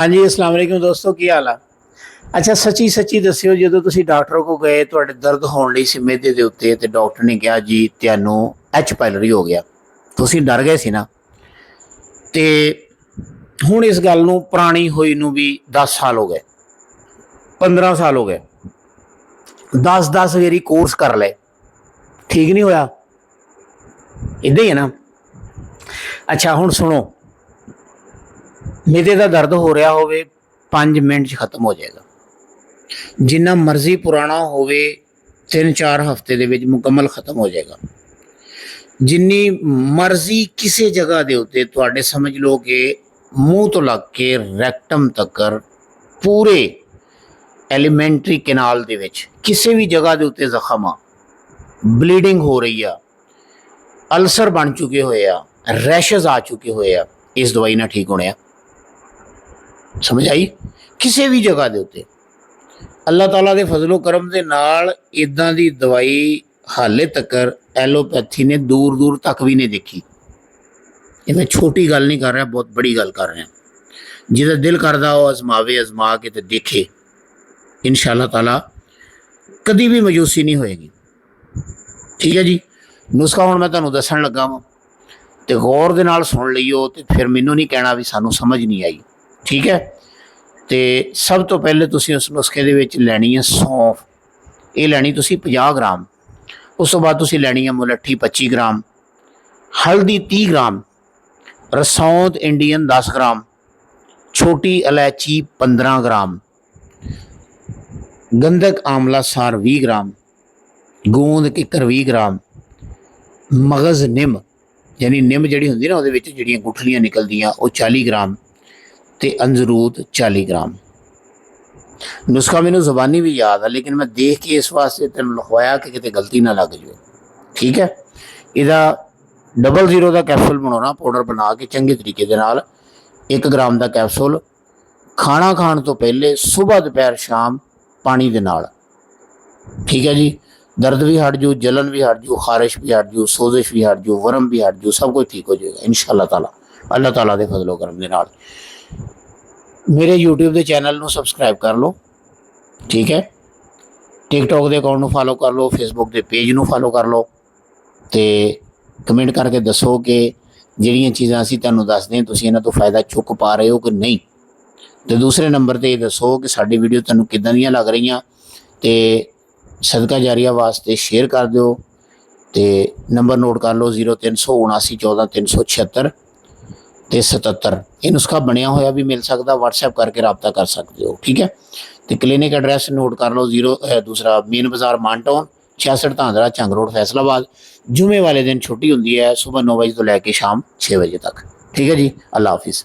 हाँ जी, अस्सलाम वालेकुम दोस्तों, की हाल है। अच्छा, सच्ची सच्ची दस्सिओ, जो तुसीं डॉक्टर को गए, तुहाडे दर्द होण लई सी मेदे दे उत्ते ते डॉक्टर ने कहा जी तुहानूं एच पायलरी हो गया, तुसीं डर गए सी ना। ते हुण इस गल नूं पुरानी होई नूं भी 10 साल हो गए, 15 साल हो गए, 10 वारी कोर्स कर ले, ठीक नहीं होया, इदां ही है ना। अच्छा हुण सुनो, मेदे दा दर्द हो रहा होवे 5 मिनट च खत्म हो जाएगा, जिन्ना मर्जी पुराना होवे 3-4 हफ्ते दे विच मुकम्मल खत्म हो जाएगा। जिन्नी मर्जी किसी जगह दे उत्ते तुहाडे समझ लो कि मूँह तो लग के रैक्टम तकर पूरे एलीमेंट्री कैनाल दे विच किसी भी जगह दे उत्ते जख्म आ, ब्लीडिंग हो रही आ, अल्सर बन चुके हुए आ, रैशेज आ चुके हुए आ, इस दवाई ना ठीक होने आ। समझ आई। किसी भी जगह दे उत्ते अल्लाह ताला दे फजलो करम दे नाल इदां दी दवाई हाले तकर एलोपैथी ने दूर दूर तक भी नहीं देखी। ये मैं छोटी गल नहीं कर रहा, बहुत बड़ी गल कर रहा। जिहदा दिल करदा वो आजमावे, आजमा के ते देखे, इंशाअल्लाह ताला कदी भी मायूसी नहीं होएगी। ठीक है जी। नुस्खा हुण मैं तुहानूं दस्सण लगा वां ते गौर दे नाल सुन लईओ ते फिर मैनूं नहीं कहना भी सानूं समझ नहीं आई। ठीक है। तो सब तो पहले तुसीं उस नुस्खे दे विच लैनी है सौंफ, ये लैनी तुसीं 50 ग्राम। उस तो बाद तुसीं लैनी है मुलट्ठी 25 ग्राम, हल्दी 30 ग्राम, रसौंद इंडियन 10 ग्राम, छोटी इलायची 15 ग्राम, गंधक आंवला सार 20 ग्राम, गोंद किकर 20 ग्राम, मगज़ निम यानी निम जिहड़ी हुंदी ना उहदे विच जिहड़ियां गुठलियां निकलदियां वो 40 ग्राम, ते अंजरूद 40 ग्राम। नुस्खा मैनू ज़बानी भी याद है, लेकिन मैं देख के इस वास्ते तेन लिखवाया कि कितने गलती ना लग जाए। ठीक है। इहदा 00 का कैप्सूल बनाना, पाउडर बना के चंगे तरीके दे नाल 1 ग्राम का कैप्सूल खाना खाण तो पहले सुबह दोपहर शाम पानी दे नाल। ठीक है जी। दर्द भी हट जू, जलन भी हट जू, खारिश भी हट जू, सोजिश भी हट जू, वरम भी हट जू, सब कुछ ठीक हो जाएगा इंशाअल्लाह ताला, अल्लाह ताला दे फजलो करम दे नाल। मेरे यूट्यूब के चैनल को सबसक्राइब कर लो। ठीक है। टिकटॉक के अकाउंट में फॉलो कर लो, फेसबुक के पेज में फॉलो कर लो, तो कमेंट करके दसो कि ਜਿਹੜੀਆਂ चीज़ां ਅਸੀਂ ਤੁਹਾਨੂੰ ਦੱਸਦੇ ਹਾਂ ਤੁਸੀਂ ਇਹਨਾਂ ਤੋਂ फ़ायदा चुक पा रहे हो कि नहीं। तो दूसरे नंबर पर यह दसो कि साड़ी वीडियो ਤੁਹਾਨੂੰ किदां ਦੀਆਂ लग रही, तो सदका जारिया वास्ते शेयर कर दो। तो नंबर नोट कर लो 037914 376 77। ये नुस्खा बनया होया भी मिल सकता, व्हाट्सएप करके रबता कर सकते हो। ठीक है। तो क्लीनिक एड्रैस नोट कर लो, दूसरा मेन बाज़ार मानटोन 66 धांधरा चंग रोड फैसलाबाद। जुमे वाले दिन छुट्टी होंगी है सुबह 9 बजे तो लैके शाम 6 बजे तक। ठीक है जी। अल्लाह हाफिज़।